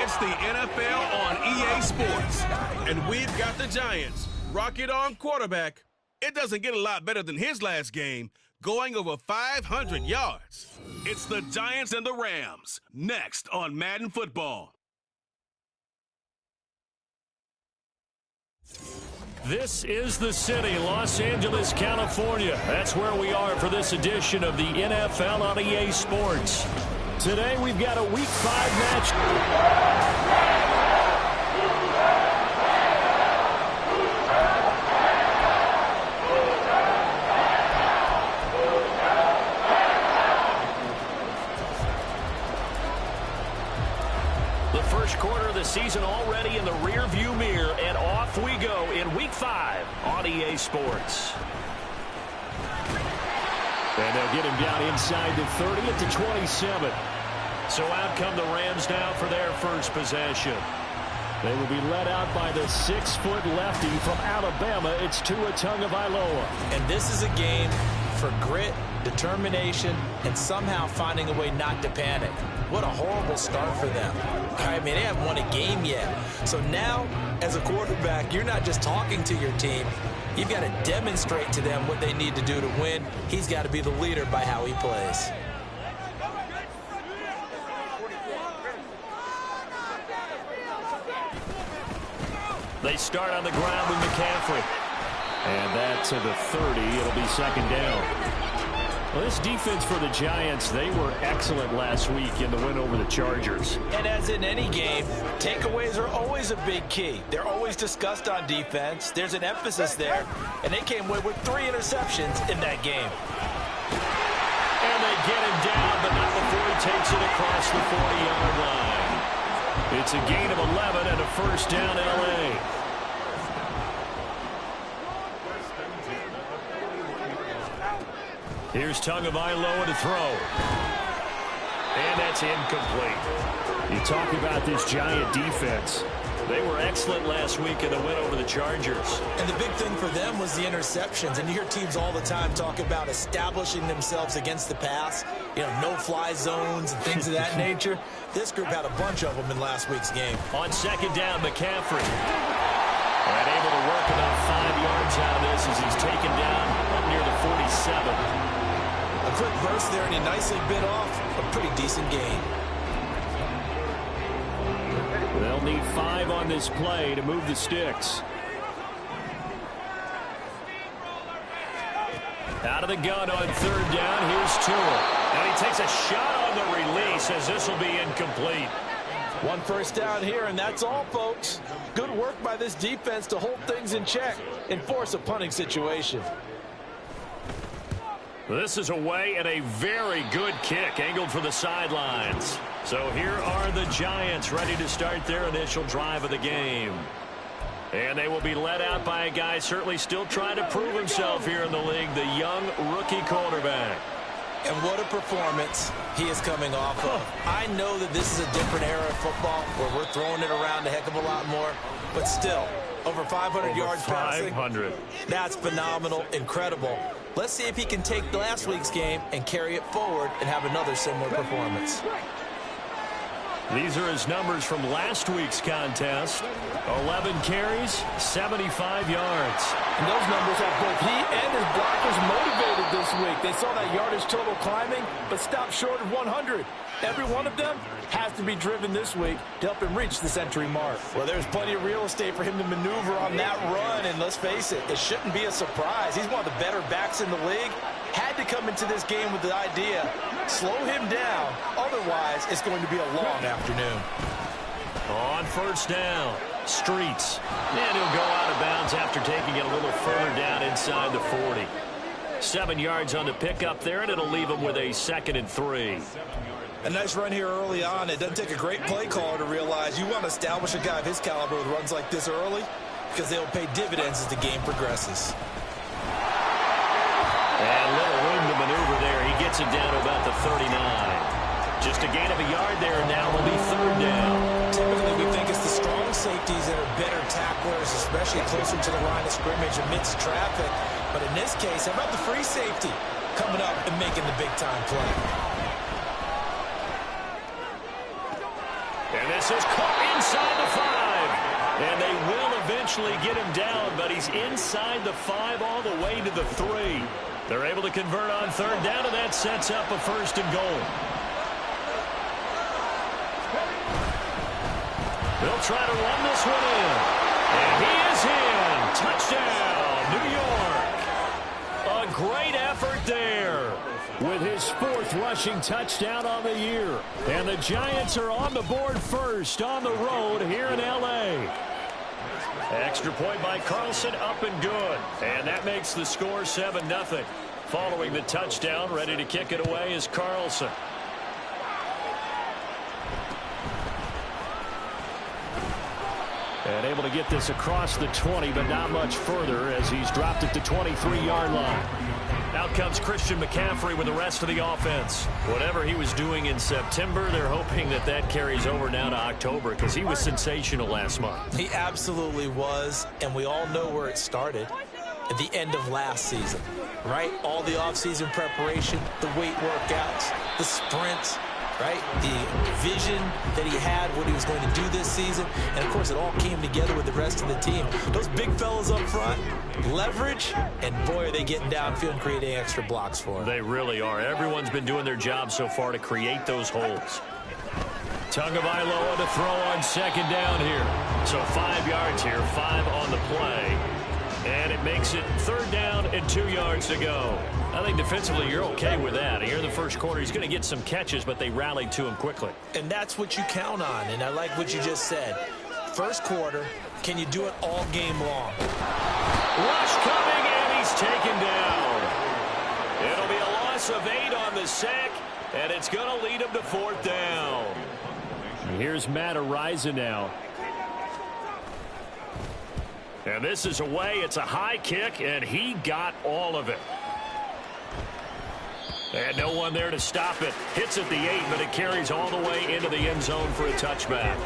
It's the NFL on EA Sports. And we've got the Giants. Rocket on quarterback. It doesn't get a lot better than his last game, going over 500 yards. It's the Giants and the Rams, next on Madden Football. This is the city, Los Angeles, California. That's where we are for this edition of the NFL on EA Sports. Today we've got a Week 5 match. First quarter of the season already in the rear-view mirror, and off we go in Week 5 on EA Sports. And they'll get him down inside the 30 at the 27. So out come the Rams now for their first possession. They will be led out by the 6-foot lefty from Alabama. It's Tua Tagovailoa. And this is a game for grit, determination, and somehow finding a way not to panic. What a horrible start for them. I mean, they haven't won a game yet. So now, as a quarterback, you're not just talking to your team. You've got to demonstrate to them what they need to do to win. He's got to be the leader by how he plays. They start on the ground with McCaffrey. And that to the 30. It'll be second down. Well, this defense for the Giants, they were excellent last week in the win over the Chargers. And as in any game, takeaways are always a big key. They're always discussed on defense. There's an emphasis there, and they came away with 3 interceptions in that game. And they get him down, but not before he takes it across the 40-yard line. It's a gain of 11 and a first down L.A. Here's Tagovailoa to throw. And that's incomplete. You talk about this Giant defense. They were excellent last week in the win over the Chargers. And the big thing for them was the interceptions. And you hear teams all the time talk about establishing themselves against the pass. You know, no-fly zones and things of that nature. This group had a bunch of them in last week's game. On second down, McCaffrey. And able to work about 5 yards out of this as he's taken down up near the 47. A quick burst there, and he nicely bit off a pretty decent gain. They'll need 5 on this play to move the sticks. Out of the gun on third down, here's Tua. And he takes a shot on the release as this will be incomplete. 1 first down here, and that's all, folks. Good work by this defense to hold things in check and force a punting situation. This is away and a very good kick angled for the sidelines. So here are the Giants ready to start their initial drive of the game. And they will be led out by a guy certainly still trying to prove himself here in the league, the young rookie quarterback. And what a performance he is coming off of. I know that this is a different era of football where we're throwing it around a heck of a lot more, but still, over 500 yards passing. 500. That's phenomenal, incredible. Let's see if he can take last week's game and carry it forward and have another similar performance. These are his numbers from last week's contest. 11 carries, 75 yards. And those numbers have both he and his blockers motivated this week. They saw that yardage total climbing, but stopped short of 100. Every one of them has to be driven this week to help him reach the century mark. Well, there's plenty of real estate for him to maneuver on that run, and let's face it, it shouldn't be a surprise. He's one of the better backs in the league. Had to come into this game with the idea, slow him down, otherwise it's going to be a long afternoon. On first down, Streets. And he'll go out of bounds after taking it a little further down inside the 40. 7 yards on the pickup there, and it'll leave him with a 2nd and 3. A nice run here early on. It doesn't take a great play caller to realize you want to establish a guy of his caliber with runs like this early because they'll pay dividends as the game progresses. And little room to maneuver there. He gets it down to about the 39. Just a gain of a yard there, and now will be 3rd down. Typically, we think it's the strong safeties that are better tacklers, especially closer to the line of scrimmage amidst traffic. But in this case, how about the free safety coming up and making the big-time play? And this This is caught inside the 5. And they will eventually get him down, but he's inside the 5 all the way to the 3. They're able to convert on third down, and that sets up a 1st and goal. They'll try to run this one in. And he is in. Touchdown, New York. A great effort there with his 4th rushing touchdown on the year. And the Giants are on the board first on the road here in L.A. Extra point by Carlson, up and good. And that makes the score 7-0. Following the touchdown, ready to kick it away is Carlson. And able to get this across the 20, but not much further as he's dropped it to 23-yard line. Out comes Christian McCaffrey with the rest of the offense. Whatever he was doing in September, they're hoping that that carries over now to October because he was sensational last month. He absolutely was, and we all know where it started. At the end of last season, right? All the offseason preparation, the weight workouts, the sprints, right? The vision that he had, what he was going to do this season. And, of course, it all came together with the rest of the team. Those big fellas up front, leverage, and, boy, are they getting downfield and creating extra blocks for him. They really are. Everyone's been doing their job so far to create those holes. Tagovailoa to throw on 2nd down here. So 5 yards here, 5 on the play. And it makes it 3rd down and 2 yards to go. I think defensively you're okay with that. Here in the first quarter, he's going to get some catches, but they rallied to him quickly. And that's what you count on, and I like what you just said. First quarter, can you do it all game long? Rush coming, and he's taken down. It'll be a loss of 8 on the sack, and it's going to lead him to 4th down. Here's Matt Araiza now. And this is away. It's a high kick, and he got all of it. And no one there to stop it. Hits at the 8, but it carries all the way into the end zone for a touchback.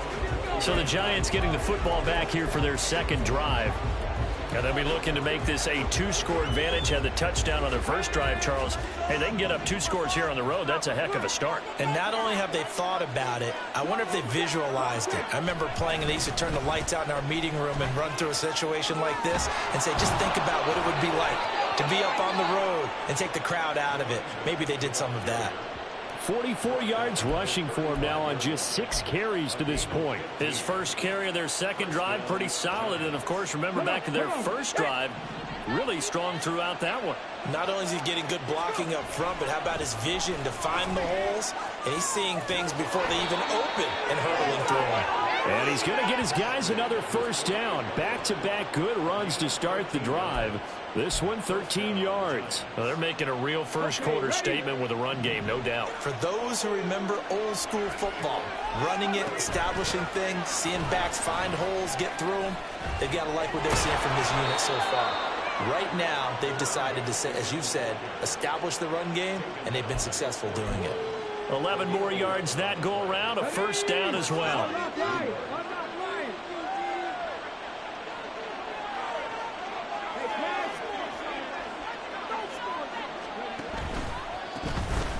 So the Giants getting the football back here for their 2nd drive. And they'll be looking to make this a 2-score advantage. Had the touchdown on their first drive, Charles. Hey, they can get up 2 scores here on the road. That's a heck of a start. And not only have they thought about it, I wonder if they visualized it. I remember playing, and they used to turn the lights out in our meeting room and run through a situation like this and say, just think about what it would be like to be up on the road and take the crowd out of it. Maybe they did some of that. 44 yards rushing for him now on just 6 carries to this point. His first carry of their 2nd drive, pretty solid. And, of course, remember back to their first drive, really strong throughout that one. Not only is he getting good blocking up front, but how about his vision to find the holes? And he's seeing things before they even open and hurdling through them. And he's going to get his guys another 1st down. Back-to-back good runs to start the drive. This one 13 yards. Well, they're making a real first quarter statement with a run game, no doubt. For those who remember old school football, running it, establishing things, seeing backs find holes, get through them, they've got to like what they're seeing from this unit so far. Right now, they've decided to, say, as you said, establish the run game, and they've been successful doing it. 11 more yards that go around, a 1st down as well.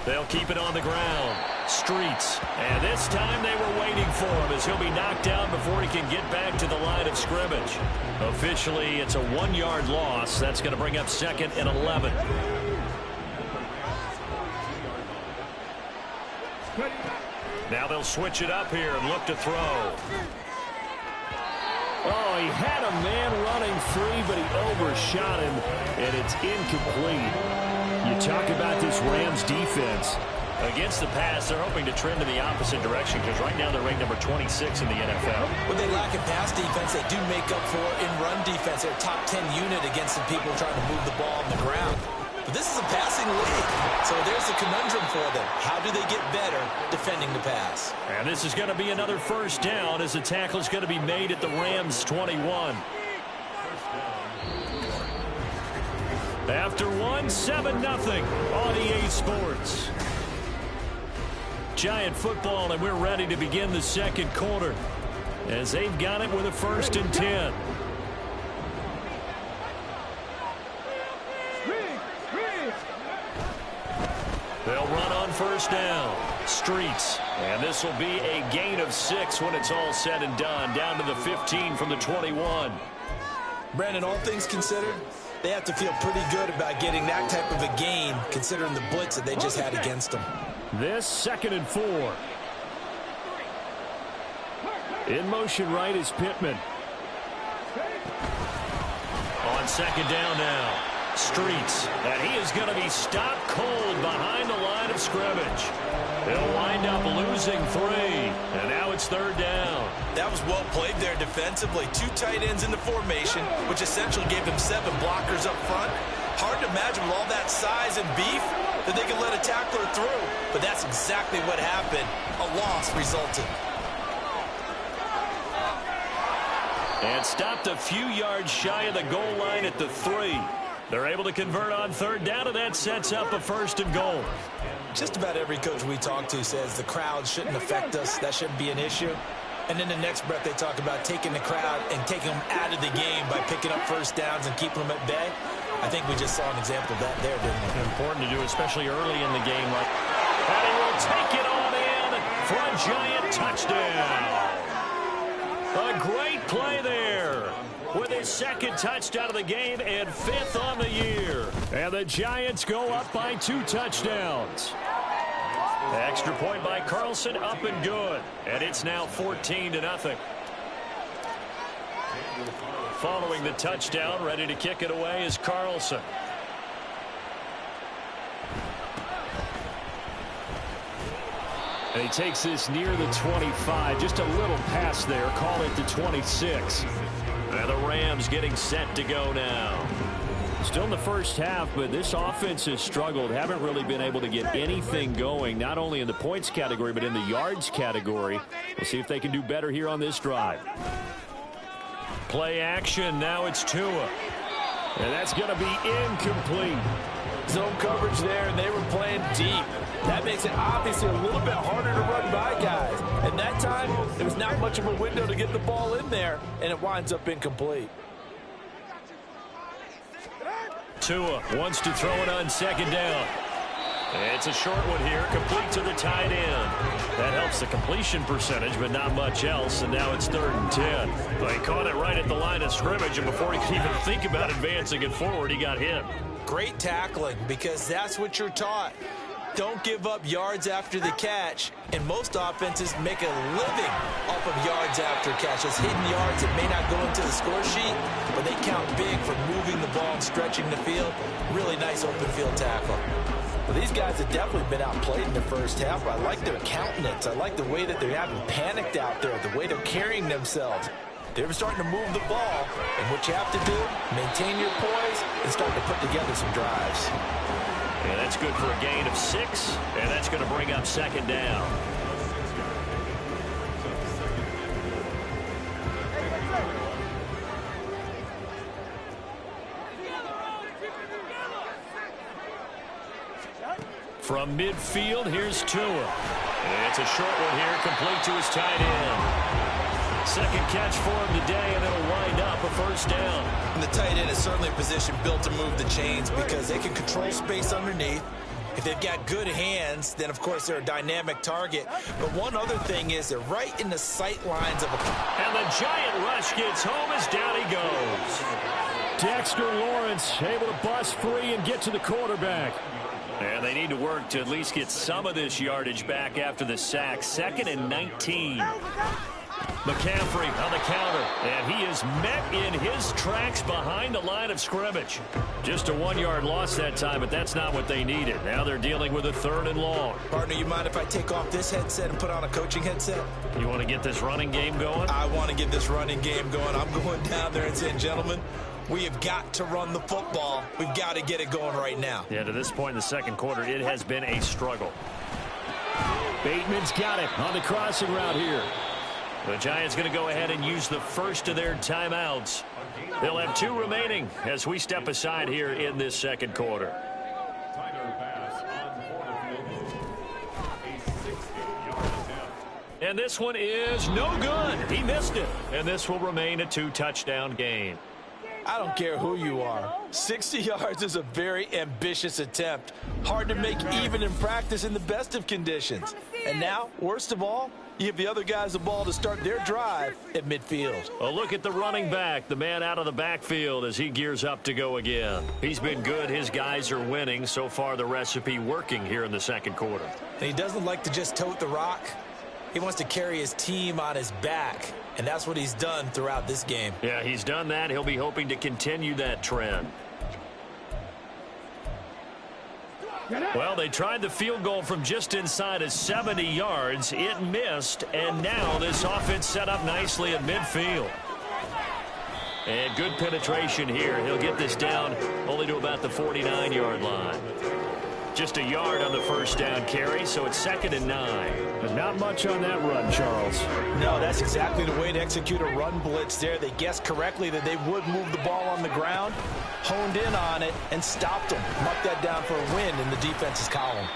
They'll keep it on the ground. Streets. And this time they were waiting for him as he'll be knocked down before he can get back to the line of scrimmage. Officially, it's a 1-yard loss. That's going to bring up 2nd and 11. Now they'll switch it up here and look to throw. Oh, he had a man running free, but he overshot him, and it's incomplete. You talk about this Rams defense. Against the pass, they're hoping to trend in the opposite direction because right now they're ranked number 26 in the NFL. When they lack in pass defense, they do make up for in run defense. They're a top 10 unit against the people trying to move the ball on the ground. But this is a passing league, so there's a conundrum for them. How do they get better defending the pass? And this is going to be another 1st down as the tackle is going to be made at the Rams' 21. After 7-0 on EA Sports. Giant football, and we're ready to begin the 2nd quarter as they've got it with a 1st and 10. They'll run on 1st down. Streets. And this will be a gain of 6 when it's all said and done, down to the 15 from the 21. Brandon, all things considered, they have to feel pretty good about getting that type of a gain, considering the blitz that they just had against them. This 2nd and 4. In motion right is Pittman. On 2nd down now, Streets. And he is going to be stopped cold behind the line of scrimmage. They'll wind up losing 3. And now it's 3rd down. That was well played there defensively. 2 tight ends in the formation, which essentially gave them 7 blockers up front. Hard to imagine with all that size and beef that they could let a tackler through. But that's exactly what happened. A loss resulted. And stopped a few yards shy of the goal line at the 3. They're able to convert on 3rd down, and that sets up a 1st and goal. Just about every coach we talk to says the crowd shouldn't affect us. That shouldn't be an issue. And in the next breath, they talk about taking the crowd and taking them out of the game by picking up 1st downs and keeping them at bay. I think we just saw an example of that there, didn't we? Important to do, especially early in the game. And he will take it on in for a giant touchdown. A great play there with his 2nd touchdown of the game and 5th on the year. And the Giants go up by 2 touchdowns. Extra point by Carlson, up and good. And it's now 14-0. Following the touchdown, ready to kick it away is Carlson. And he takes this near the 25. Just a little pass there. Call it the 26. And the Rams getting set to go now. Still in the first half, but this offense has struggled. Haven't really been able to get anything going, not only in the points category, but in the yards category. We'll see if they can do better here on this drive. Play action. Now it's Tua. And that's going to be incomplete. Zone coverage there, and they were playing deep. That makes it obviously a little bit harder to run by guys. And that time, there was not much of a window to get the ball in there, and it winds up incomplete. Tua wants to throw it on 2nd down. It's a short one here, complete to the tight end. That helps the completion percentage, but not much else, and now it's 3rd and 10. Well, he caught it right at the line of scrimmage, and before he could even think about advancing it forward, he got hit. Great tackling, because that's what you're taught. Don't give up yards after the catch, and most offenses make a living off of yards after catch. Those hidden yards that may not go into the score sheet, but they count big for moving the ball and stretching the field. Really nice open field tackle. Well, these guys have definitely been outplayed in the first half. I like their countenance. I like the way that they haven't panicked out there, the way they're carrying themselves. They're starting to move the ball, and what you have to do, maintain your poise and start to put together some drives. And that's good for a gain of 6, and that's going to bring up 2nd down. From midfield, here's Tua. It's a short one here, complete to his tight end. 2nd catch for him today, and it'll wind up a 1st down. And the tight end is certainly a position built to move the chains because they can control space underneath. If they've got good hands, then, of course, they're a dynamic target. But one other thing is they're right in the sight lines of a... And the giant rush gets home as down he goes. Dexter Lawrence able to bust free and get to the quarterback. And they need to work to at least get some of this yardage back after the sack. 2nd and 19. McCaffrey on the counter, and he is met in his tracks behind the line of scrimmage. Just a 1-yard loss that time, but that's not what they needed. Now they're dealing with a 3rd and long. Partner, you mind if I take off this headset and put on a coaching headset? You want to get this running game going? I want to get this running game going. I'm going down there and saying, gentlemen, we have got to run the football. We've got to get it going right now. Yeah, to this point in the 2nd quarter, it has been a struggle. Bateman's got it on the crossing route here. The Giants going to go ahead and use the first of their timeouts. They'll have 2 remaining as we step aside here in this 2nd quarter. And this one is no good. He missed it. And this will remain a 2-touchdown game. I don't care who you are. 60 yards is a very ambitious attempt. Hard to make even in practice in the best of conditions. And now, worst of all, you give the other guys the ball to start their drive at midfield. A look at the running back, the man out of the backfield as he gears up to go again. He's been good. His guys are winning. So far, the recipe working here in the second quarter. He doesn't like to just tote the rock. He wants to carry his team on his back, and that's what he's done throughout this game. Yeah, he's done that. He'll be hoping to continue that trend. Well, they tried the field goal from just inside of 70 yards. It missed, and now this offense set up nicely at midfield. And good penetration here. He'll get this down only to about the 49-yard line. Just a yard on the first down carry, so it's 2nd and 9. But not much on that run, Charles. No, that's exactly the way to execute a run blitz there. They guessed correctly that they would move the ball on the ground, honed in on it, and stopped them. Mark that down for a win in the defense's column.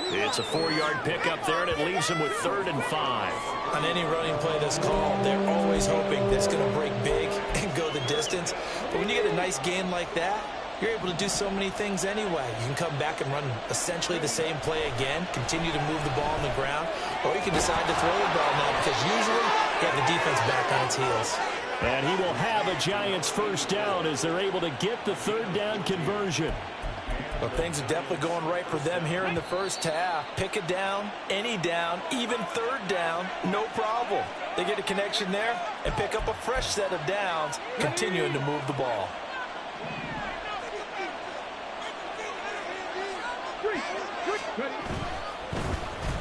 It's a 4-yard pickup there, and it leaves them with 3rd and 5. On any running play that's called, they're always hoping that it's going to break big and go the distance. But when you get a nice gain like that, you're able to do so many things anyway. You can come back and run essentially the same play again, continue to move the ball on the ground, or you can decide to throw the ball now because usually you have the defense back on its heels. And he will have a Giants first down as they're able to get the 3rd down conversion. Well, things are definitely going right for them here in the first half. Pick a down, any down, even 3rd down, no problem. They get a connection there and pick up a fresh set of downs, continuing to move the ball.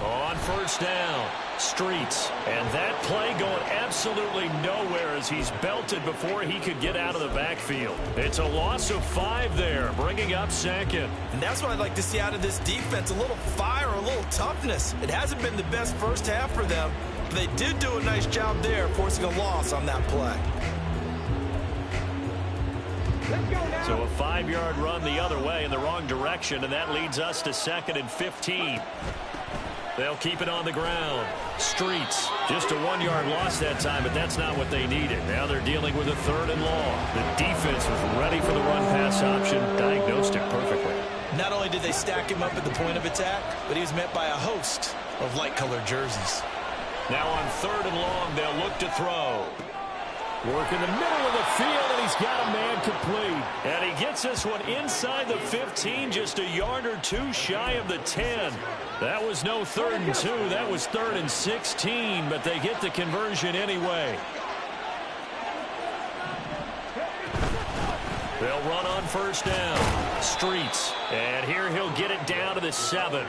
On first down, Streets. And that play going absolutely nowhere as he's belted before he could get out of the backfield. It's a loss of 5 there, bringing up 2nd. And that's what I'd like to see out of this defense, a little fire, a little toughness. It hasn't been the best first half for them, but they did do a nice job there, forcing a loss on that play. So a 5-yard run the other way in the wrong direction, and that leads us to 2nd and 15. They'll keep it on the ground. Streets, just a 1-yard loss that time, but that's not what they needed. Now they're dealing with a 3rd and long. The defense was ready for the run-pass option, diagnosed it perfectly. Not only did they stack him up at the point of attack, but he was met by a host of light-colored jerseys. Now on 3rd and long, they'll look to throw. Work in the middle of the field, and he's got a man complete. And he gets this one inside the 15, just a yard or 2 shy of the 10. That was no 3rd and 2. That was 3rd and 16, but they get the conversion anyway. They'll run on first down. Streets. And here he'll get it down to the 7.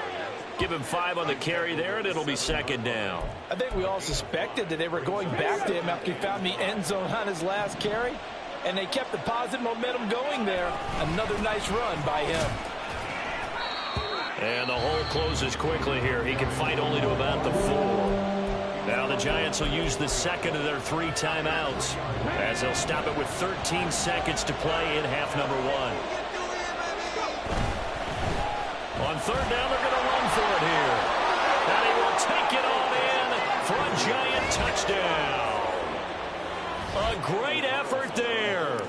Give him 5 on the carry there, and it'll be 2nd down. I think we all suspected that they were going back to him after he found the end zone on his last carry, and they kept the positive momentum going there. Another nice run by him. And the hole closes quickly here. He can fight only to about the 4. Now the Giants will use the 2nd of their 3 timeouts as they'll stop it with 13 seconds to play in half number 1. On 3rd down, they're going to run for it here. And he will take it on in for a Giant touchdown. A great effort there.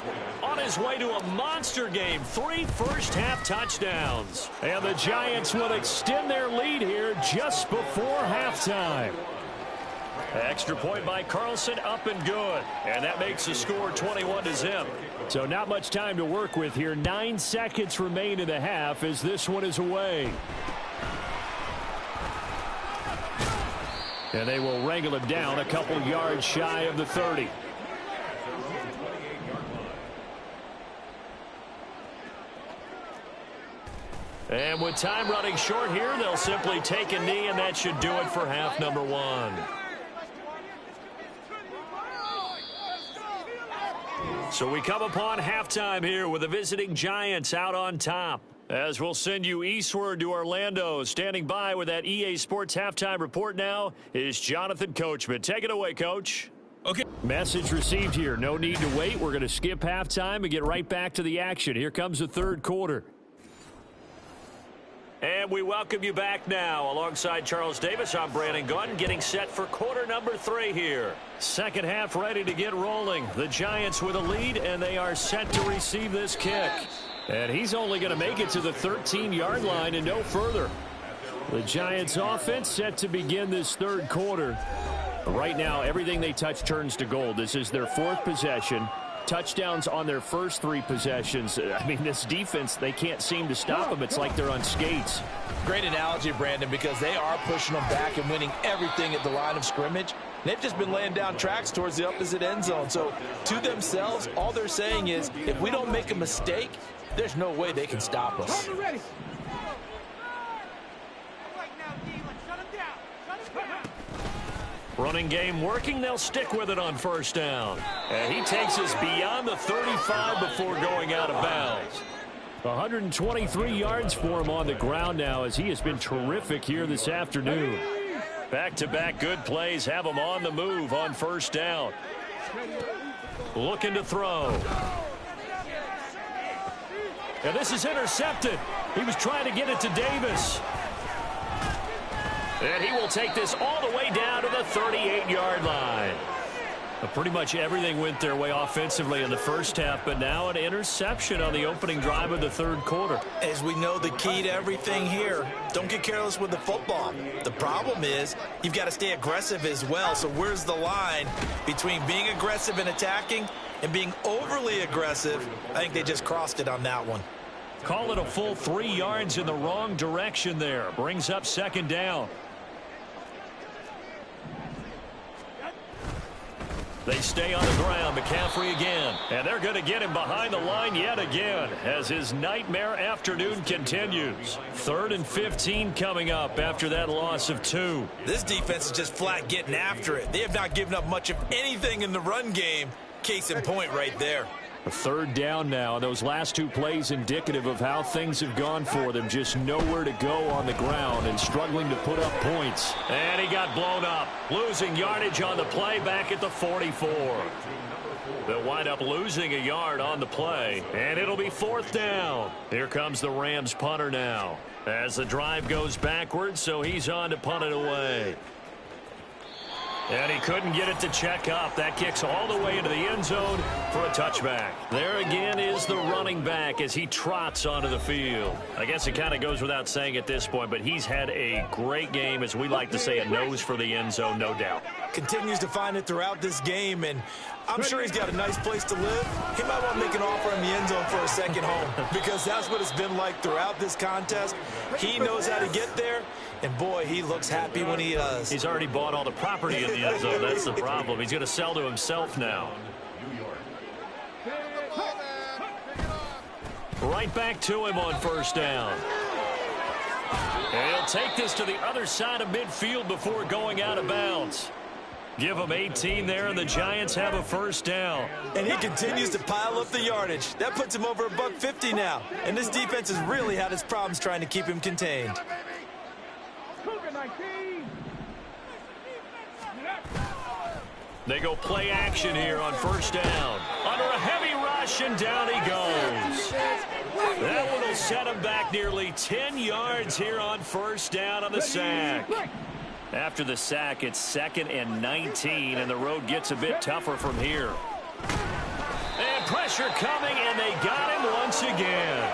On his way to a monster game, 3 first-half touchdowns. And the Giants will extend their lead here just before halftime. Extra point by Carlson, up and good. And that makes the score 21-0. So not much time to work with here. 9 seconds remain in the half as this one is away. And they will wrangle him down a couple yards shy of the 30. And with time running short here, they'll simply take a knee, and that should do it for half number 1. So we come upon halftime here with the visiting Giants out on top. As we'll send you eastward to Orlando. Standing by with that EA Sports halftime report now is Jonathan Coachman. Take it away, Coach. Okay. Message received here. No need to wait. We're going to skip halftime and get right back to the action. Here comes the 3rd quarter. And we welcome you back now. Alongside Charles Davis, I'm Brandon Gaudin, getting set for quarter number 3 here. Second half ready to get rolling. The Giants with a lead, and they are set to receive this kick. And he's only going to make it to the 13-yard line and no further. The Giants offense set to begin this third quarter. Right now, everything they touch turns to gold. This is their 4th possession. Touchdowns on their first 3 possessions. I mean, this defense, they can't seem to stop them. It's like they're on skates. Great analogy, Brandon, because they are pushing them back and winning everything at the line of scrimmage. They've just been laying down tracks towards the opposite end zone. So to themselves, all they're saying is, if we don't make a mistake, there's no way they can stop us. Running game working. They'll stick with it on first down. And he takes us beyond the 35 before going out of bounds. 123 yards for him on the ground now, as he has been terrific here this afternoon. Back-to-back good plays have him on the move on first down. Looking to throw. And this is intercepted. He was trying to get it to Davis. And he will take this all the way down to the 38-yard line. Pretty much everything went their way offensively in the first half, but now an interception on the opening drive of the third quarter. As we know, the key to everything here, don't get careless with the football. The problem is you've got to stay aggressive as well. So where's the line between being aggressive and attacking and being overly aggressive? I think they just crossed it on that one. Call it a full 3 yards in the wrong direction there. Brings up second down. They stay on the ground. McCaffrey again. And they're going to get him behind the line yet again as his nightmare afternoon continues. 3rd and 15 coming up after that loss of 2. This defense is just flat getting after it. They have not given up much of anything in the run game. Case in point right there. A 3rd down now. Those last 2 plays indicative of how things have gone for them. Just nowhere to go on the ground and struggling to put up points. And he got blown up. Losing yardage on the play back at the 44. They'll wind up losing a yard on the play. And it'll be 4th down. Here comes the Rams punter now. As the drive goes backwards, so he's on to punt it away. And he couldn't get it to check up. That kicks all the way into the end zone for a touchback. There again is the running back as he trots onto the field. I guess it kind of goes without saying at this point, but he's had a great game, as we like to say, a nose for the end zone, no doubt. Continues to find it throughout this game, and I'm sure he's got a nice place to live. He might want to make an offer in the end zone for a second home, because that's what it's been like throughout this contest. He knows how to get there, and boy, he looks happy when he does. He's already bought all the property in the end zone. That's the problem. He's going to sell to himself now. Right back to him on first down. And he'll take this to the other side of midfield before going out of bounds. Give him 18 there, and the Giants have a first down. And he continues to pile up the yardage. That puts him over $150 now. And this defense has really had its problems trying to keep him contained. They go play action here on first down. Under a heavy rush, and down he goes. That one will set him back nearly 10 yards here on first down on the sack. After the sack, it's 2nd and 19, and the road gets a bit tougher from here. And pressure coming, and they got him once again.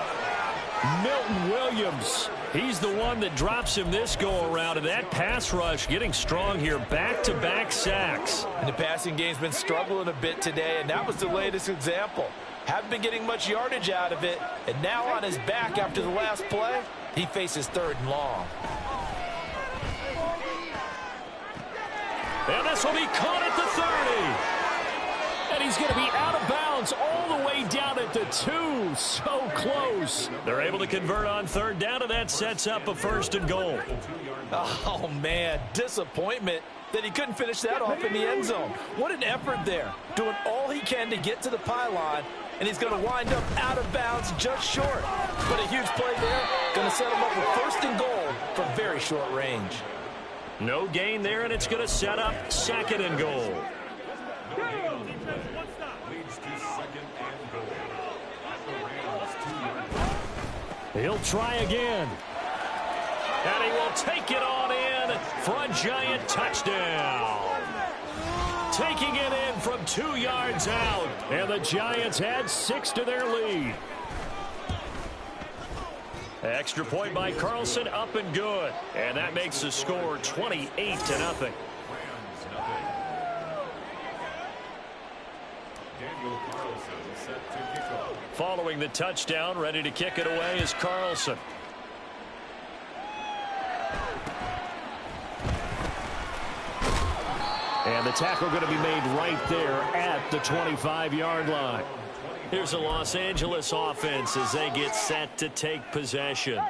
Milton Williams, he's the one that drops him this go-around, and that pass rush getting strong here. Back-to-back sacks. And the passing game's been struggling a bit today, and that was the latest example. Haven't been getting much yardage out of it, and now on his back after the last play, he faces 3rd and long. And this will be caught at the 30. And he's going to be out of bounds all the way down at the 2. So close. They're able to convert on 3rd down, and that sets up a 1st and goal. Oh, man, disappointment that he couldn't finish that off in the end zone. What an effort there, doing all he can to get to the pylon, and he's going to wind up out of bounds just short. But a huge play there, going to set him up with 1st and goal from very short range. No gain there, and it's going to set up 2nd and goal. He'll try again. And he will take it on in for a Giant touchdown. Taking it in from 2 yards out. And the Giants add 6 to their lead. Extra point by Carlson, up and good. And that makes the score 28-0. Following the touchdown, ready to kick it away is Carlson. And the tackle going to be made right there at the 25-yard line. Here's the Los Angeles offense as they get set to take possession.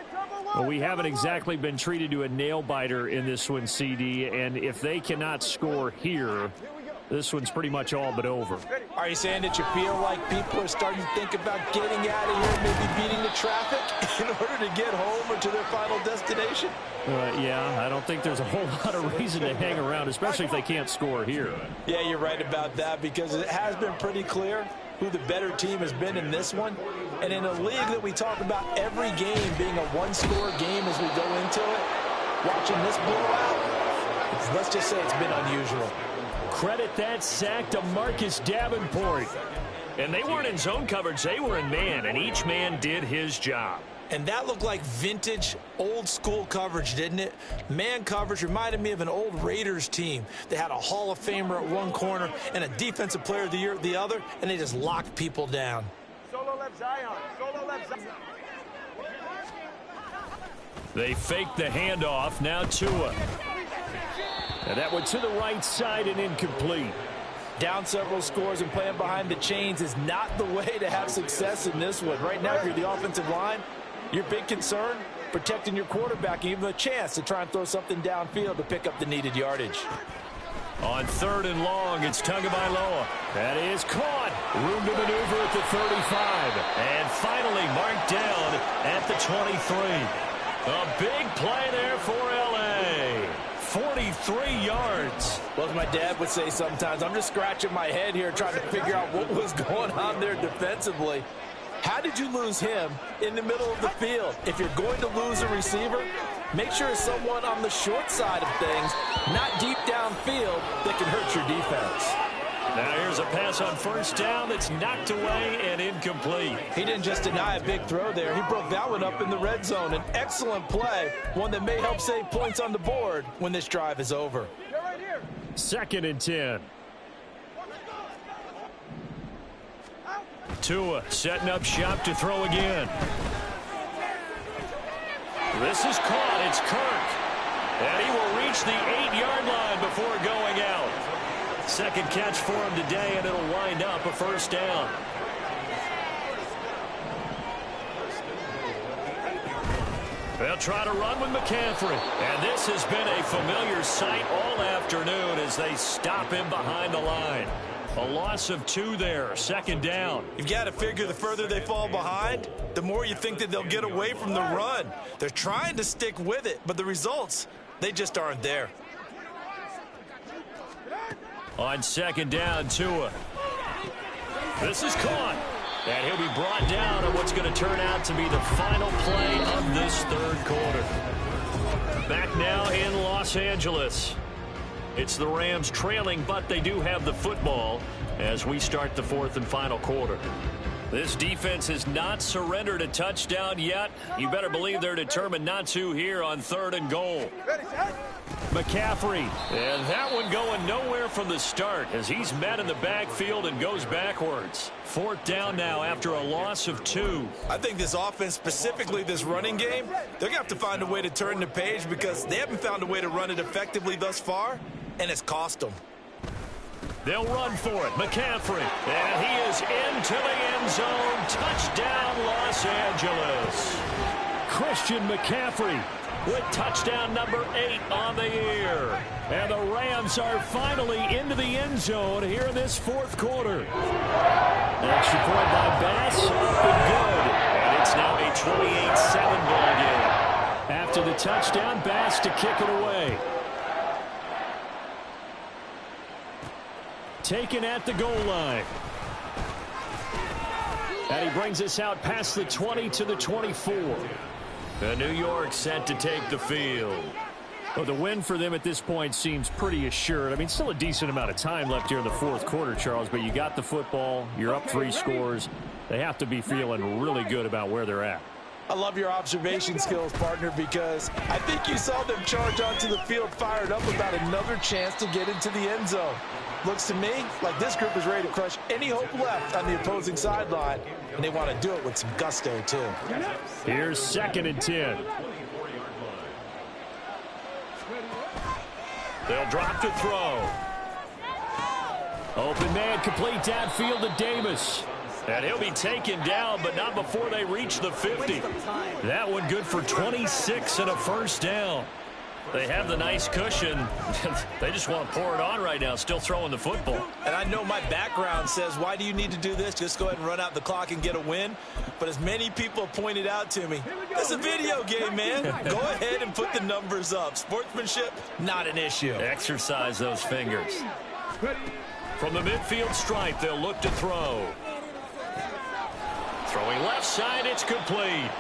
Well, we haven't exactly been treated to a nail-biter in this one, CD, and if they cannot score here, this one's pretty much all but over. Are you saying that you feel like people are starting to think about getting out of here, maybe beating the traffic in order to get home or to their final destination? Yeah, I don't think there's a whole lot of reason to hang around, especially if they can't score here. Yeah, you're right about that, because it has been pretty clear who the better team has been in this one. And in a league that we talk about every game being a one-score game as we go into it, watching this blowout, let's just say it's been unusual. Credit that sack to Marcus Davenport. And they weren't in zone coverage, they were in man, and each man did his job. And that looked like vintage, old-school coverage, didn't it? Man coverage reminded me of an old Raiders team. They had a Hall of Famer at one corner and a Defensive Player of the Year at the other, and they just locked people down. Solo left Zion. Solo left Zion. They fake the handoff, now Tua. And that one to the right side and incomplete. Down several scores and playing behind the chains is not the way to have success in this one. Right now, if you're the offensive line, your big concern, protecting your quarterback, and even a chance to try and throw something downfield to pick up the needed yardage. On 3rd and long, it's Tagovailoa. That is caught. Room to maneuver at the 35. And finally marked down at the 23. A big play there for L.A. 43 yards. Well, as my dad would say sometimes, I'm just scratching my head here trying to figure out what was going on there defensively. How did you lose him in the middle of the field? If you're going to lose a receiver, make sure it's someone on the short side of things, not deep downfield, that can hurt your defense. Now here's a pass on 1st down that's knocked away and incomplete. He didn't just deny a big throw there. He broke that one up in the red zone. An excellent play, one that may help save points on the board when this drive is over. 2nd and 10. Tua setting up shop to throw again. This is caught. It's Kirk. And he will reach the 8-yard line before going out. 2nd catch for him today, and it'll wind up a 1st down. They'll try to run with McCaffrey. And this has been a familiar sight all afternoon as they stop him behind the line. A loss of 2 there, 2nd down. You've got to figure the further they fall behind, the more you think that they'll get away from the run. They're trying to stick with it, but the results, they just aren't there. On 2nd down, Tua. This is caught. And he'll be brought down on what's going to turn out to be the final play of this 3rd quarter. Back now in Los Angeles. It's the Rams trailing, but they do have the football as we start the 4th and final quarter. This defense has not surrendered a touchdown yet. You better believe they're determined not to here on 3rd and goal. McCaffrey. And that one going nowhere from the start as he's met in the backfield and goes backwards. 4th down now after a loss of 2. I think this offense, specifically this running game, they're going to have to find a way to turn the page because they haven't found a way to run it effectively thus far, and it's cost them. They'll run for it. McCaffrey. And he is into the end zone. Touchdown, Los Angeles. Christian McCaffrey with touchdown number 8 on the year. And the Rams are finally into the end zone here in this 4th quarter. Extra point by Bass. Up and good. And it's now a 28-7 ball game. After the touchdown, Bass to kick it away. Taken at the goal line. And he brings us out past the 20 to the 24. New York set to take the field. Well, the win for them at this point seems pretty assured. I mean, still a decent amount of time left here in the fourth quarter, Charles, but you got the football. You're up 3 scores. They have to be feeling really good about where they're at. I love your observation skills, partner, because I think you saw them charge onto the field fired up about another chance to get into the end zone. Looks to me like this group is ready to crush any hope left on the opposing sideline, and they want to do it with some gusto, too. Here's 2nd and 10. They'll drop to throw. Open man, complete downfield to Davis. And he'll be taken down, but not before they reach the 50. That one good for 26 and a first down. They have the nice cushion. They just want to pour it on right now, still throwing the football. And I know my background says, why do you need to do this? Just go ahead and run out the clock and get a win. But as many people have pointed out to me, it's a video game, man. Go ahead and put the numbers up. Sportsmanship, not an issue. Exercise those fingers. From the midfield stripe, they'll look to throw. Throwing left side, it's complete.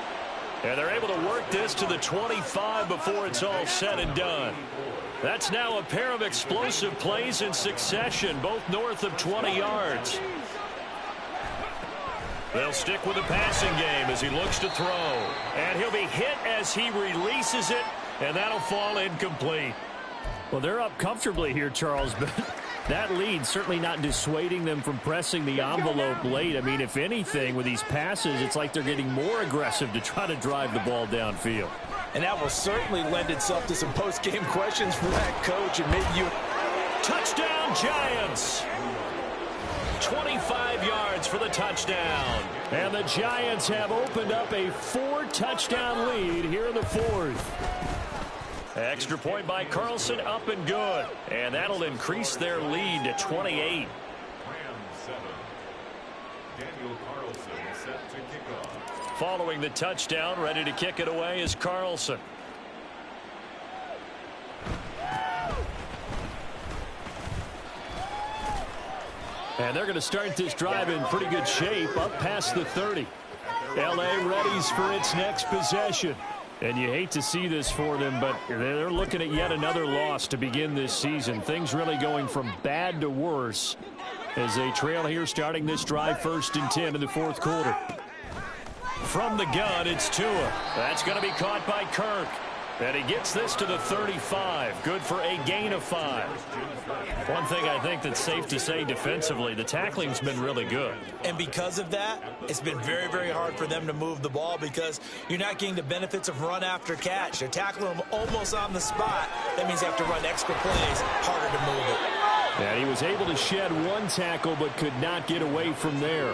And they're able to work this to the 25 before it's all said and done. That's now a pair of explosive plays in succession, both north of 20 yards. They'll stick with the passing game as he looks to throw. And he'll be hit as he releases it, and that'll fall incomplete. Well, they're up comfortably here, Charles, but that lead certainly not dissuading them from pressing the envelope late. I mean, if anything, with these passes, it's like they're getting more aggressive to try to drive the ball downfield. And that will certainly lend itself to some post-game questions for that coach. And maybe you... Touchdown, Giants! 25 yards for the touchdown. And the Giants have opened up a 4-touchdown lead here in the fourth. Extra point by Carlson, up and good. And that'll increase their lead to 28. Following the touchdown, ready to kick it away is Carlson. And they're going to start this drive in pretty good shape, up past the 30. L.A. readies for its next possession. And you hate to see this for them, but they're looking at yet another loss to begin this season. Things really going from bad to worse as they trail here starting this drive 1st and 10 in the fourth quarter. From the gun, it's Tua. That's going to be caught by Kirk. And he gets this to the 35. Good for a gain of 5. One thing I think that's safe to say defensively, the tackling's been really good. And because of that, it's been very, very hard for them to move the ball because you're not getting the benefits of run after catch. They're tackling them almost on the spot. That means you have to run extra plays, harder to move it. Yeah, he was able to shed 1 tackle but could not get away from there.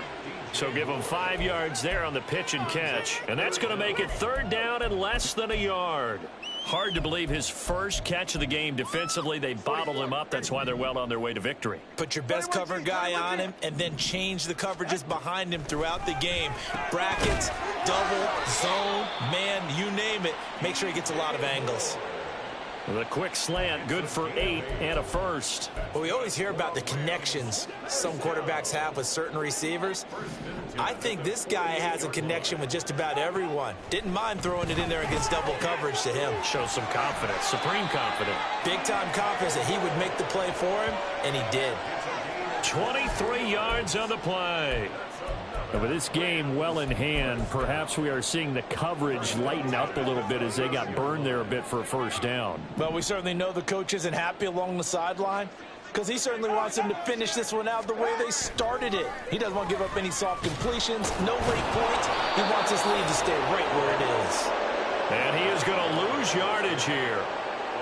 So give him 5 yards there on the pitch and catch. And that's going to make it 3rd down and less than a yard. Hard to believe his first catch of the game defensively. They bottled him up. That's why they're well on their way to victory. Put your best cover guy on him and then change the coverages behind him throughout the game. Brackets, double, zone, man, you name it. Make sure he gets a lot of angles. The quick slant, good for 8 and a first. Well, we always hear about the connections some quarterbacks have with certain receivers. I think this guy has a connection with just about everyone. Didn't mind throwing it in there against double coverage to him. Shows some confidence, supreme confidence. Big-time confidence that he would make the play for him, and he did. 23 yards on the play. And with this game well in hand, perhaps we are seeing the coverage lighten up a little bit as they got burned there a bit for a first down. Well, we certainly know the coach isn't happy along the sideline because he certainly wants them to finish this one out the way they started it. He doesn't want to give up any soft completions, no late points. He wants this lead to stay right where it is. And he is going to lose yardage here.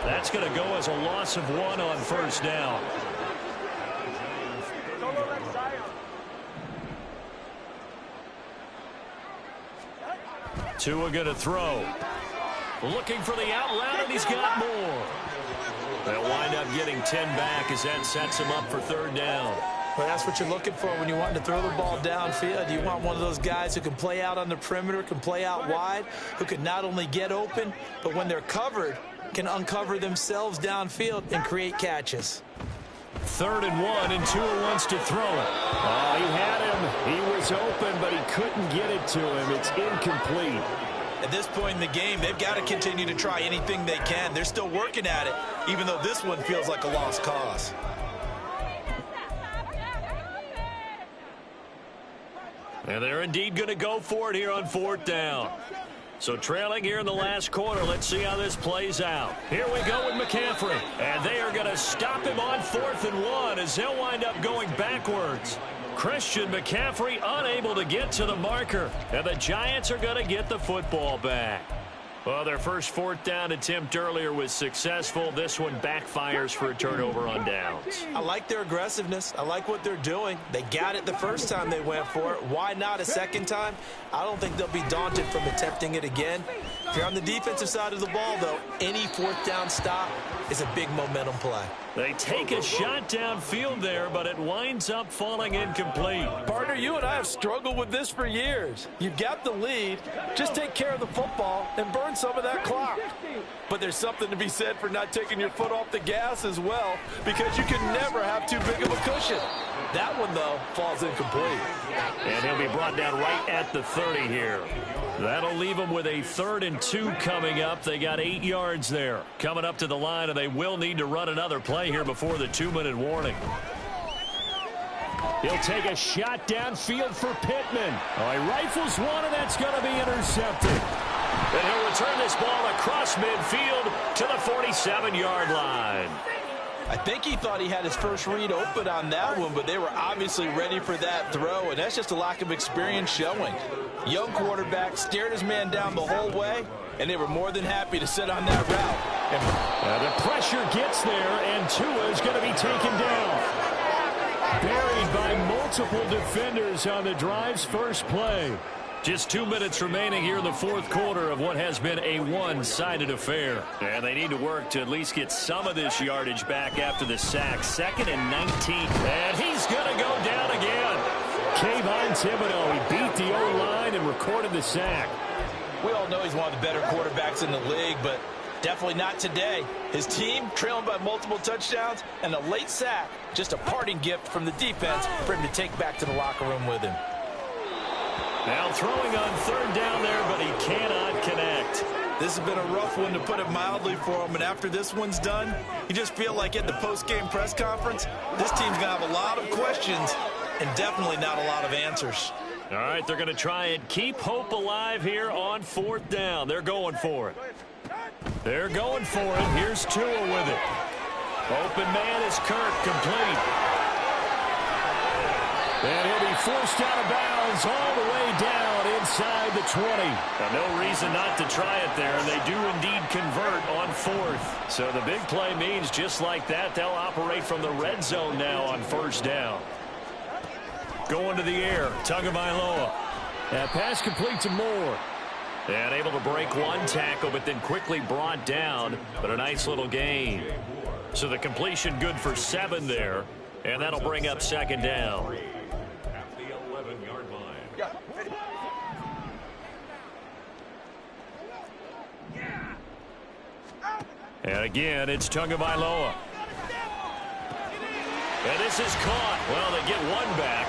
That's going to go as a loss of 1 on first down. Tua going to throw. Looking for the out route, and he's got more. They'll wind up getting 10 back as that sets him up for 3rd down. Well, that's what you're looking for when you want to throw the ball downfield. You want one of those guys who can play out on the perimeter, can play out wide, who can not only get open, but when they're covered, can uncover themselves downfield and create catches. 3rd and 1, and Tua wants to throw it. Oh, he had him. He was open, but he couldn't get it to him. It's incomplete. At this point in the game, they've got to continue to try anything they can. They're still working at it, even though this one feels like a lost cause. And they're indeed going to go for it here on 4th down. So trailing here in the last quarter, let's see how this plays out. Here we go with McCaffrey. And they are going to stop him on 4th and 1 as they'll wind up going backwards. Christian McCaffrey unable to get to the marker. And the Giants are going to get the football back. Well, their first 4th down attempt earlier was successful. This one backfires for a turnover on downs. I like their aggressiveness. I like what they're doing. They got it the first time they went for it. Why not a second time? I don't think they'll be daunted from attempting it again. If you're on the defensive side of the ball, though, any 4th down stop is a big momentum play. They take a shot downfield there, but it winds up falling incomplete. Partner, you and I have struggled with this for years. You've got the lead. Just take care of the football and burn some of that clock. But there's something to be said for not taking your foot off the gas as well, because you can never have too big of a cushion. That one, though, falls incomplete. And he'll be brought down right at the 30 here. That'll leave them with a 3rd and 2 coming up. They got 8 yards there. Coming up to the line, and they will need to run another play here before the 2-minute warning. He'll take a shot downfield for Pittman. Oh, he rifles one, and that's going to be intercepted. And he'll return this ball across midfield to the 47-yard line. I think he thought he had his first read open on that one, but they were obviously ready for that throw, and that's just a lack of experience showing. Young quarterback stared his man down the whole way, and they were more than happy to sit on that route. The pressure gets there, and Tua is going to be taken down. Buried by multiple defenders on the drive's first play. Just 2 minutes remaining here in the 4th quarter of what has been a one-sided affair. And they need to work to at least get some of this yardage back after the sack. 2nd and 19. And he's going to go down again. Kayvon Thibodeau, he beat the O-line and recorded the sack. We all know he's one of the better quarterbacks in the league, but definitely not today. His team trailing by multiple touchdowns and a late sack. Just a parting gift from the defense for him to take back to the locker room with him. Now throwing on 3rd down there, but he cannot connect. This has been a rough one, to put it mildly, for him. And after this one's done, you just feel like at the post-game press conference, this team's going to have a lot of questions and definitely not a lot of answers. All right, they're going to try and keep hope alive here on 4th down. They're going for it. They're going for it. Here's Tua with it. Open man is Kirk, complete. And he'll be forced out of bounds all the way down inside the 20. Now, no reason not to try it there, and they do indeed convert on 4th. So the big play means just like that, they'll operate from the red zone now on 1st down. Going to the air, Tagovailoa. That pass complete to Moore. And able to break one tackle, but then quickly brought down. But a nice little gain. So the completion good for 7 there. And that'll bring up 2nd down. At the 11-yard line. And again, it's Tagovailoa. And this is caught. Well, they get one back.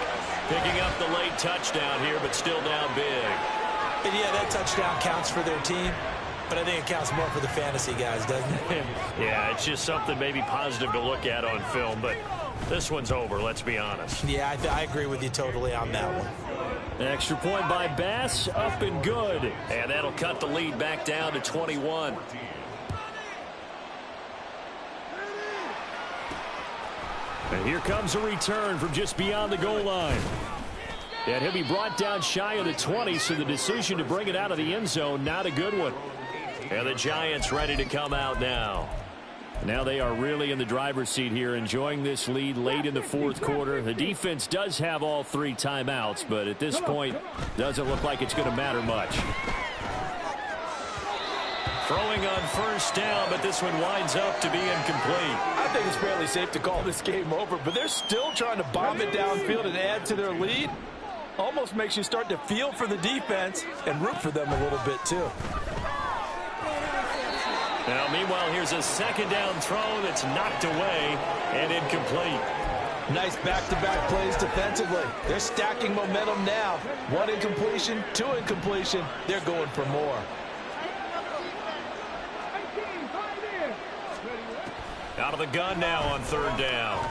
Picking up the late touchdown here, but still down big. And yeah, that touchdown counts for their team, but I think it counts more for the fantasy guys, doesn't it? Yeah, it's just something maybe positive to look at on film, but this one's over, let's be honest. Yeah, I agree with you totally on that one. An extra point by Bass, up and good. And that'll cut the lead back down to 21. And here comes a return from just beyond the goal line. And he'll be brought down shy of the 20, so the decision to bring it out of the end zone, not a good one. And the Giants ready to come out now. Now they are really in the driver's seat here, enjoying this lead late in the 4th quarter. The defense does have all 3 timeouts, but at this point, doesn't look like it's going to matter much. Throwing on 1st down, but this one winds up to be incomplete. I think it's fairly safe to call this game over, but they're still trying to bomb it downfield and add to their lead. Almost makes you start to feel for the defense and root for them a little bit, too. Now, meanwhile, here's a 2nd down throw that's knocked away and incomplete. Nice back-to-back plays defensively. They're stacking momentum now. 1 incompletion, 2 incompletion. They're going for more. Out of the gun now on third down.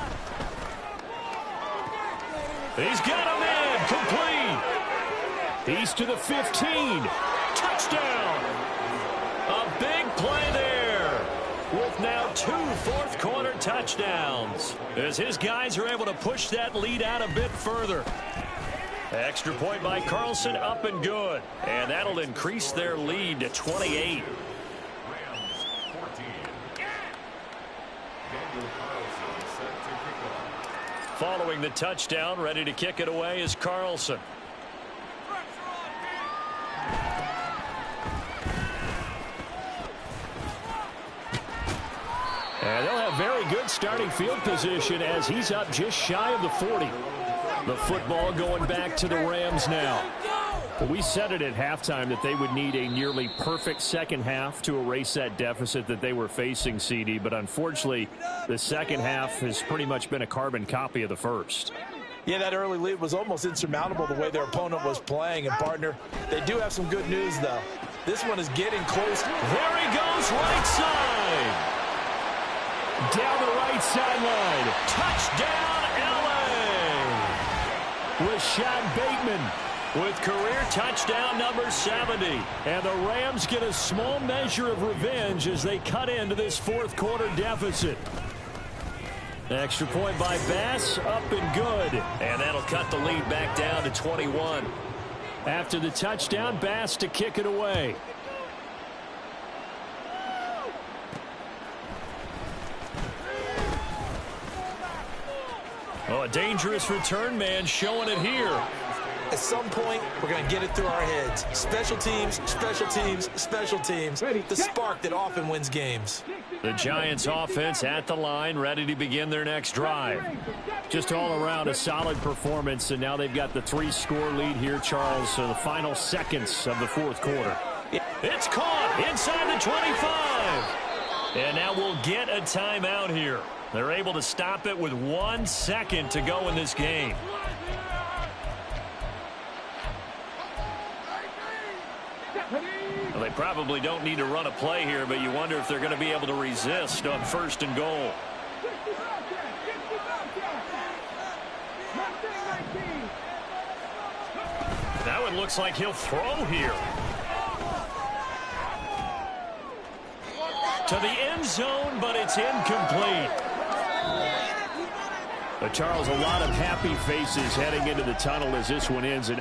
He's got him in. Complete. He's to the 15. Touchdown. A big play there with now 2 fourth-quarter touchdowns as his guys are able to push that lead out a bit further. Extra point by Carlson, up and good. And that'll increase their lead to 28. Following the touchdown, ready to kick it away is Carlson. And they'll have very good starting field position as he's up just shy of the 40. The football going back to the Rams now. We said it at halftime that they would need a nearly perfect second half to erase that deficit that they were facing, CD. But unfortunately, the second half has pretty much been a carbon copy of the first. Yeah, that early lead was almost insurmountable the way their opponent was playing. And, partner, they do have some good news, though. This one is getting close. There he goes, right side. Down the right sideline. Touchdown, L.A. Rashad Bateman with career touchdown number 70. And the Rams get a small measure of revenge as they cut into this fourth-quarter deficit. Extra point by Bass, up and good. And that'll cut the lead back down to 21. After the touchdown, Bass to kick it away. Oh, a dangerous return man showing it here. At some point, we're going to get it through our heads. Special teams, special teams, special teams. The spark that often wins games. The Giants offense at the line, ready to begin their next drive. Just all around a solid performance, and now they've got the 3-score lead here, Charles, so the final seconds of the fourth quarter. It's caught inside the 25. And now we'll get a timeout here. They're able to stop it with 1 second to go in this game. Well, they probably don't need to run a play here, but you wonder if they're going to be able to resist on 1st and goal. Now it looks like he'll throw here. To the end zone, but it's incomplete. But Charles, a lot of happy faces heading into the tunnel as this one ends. And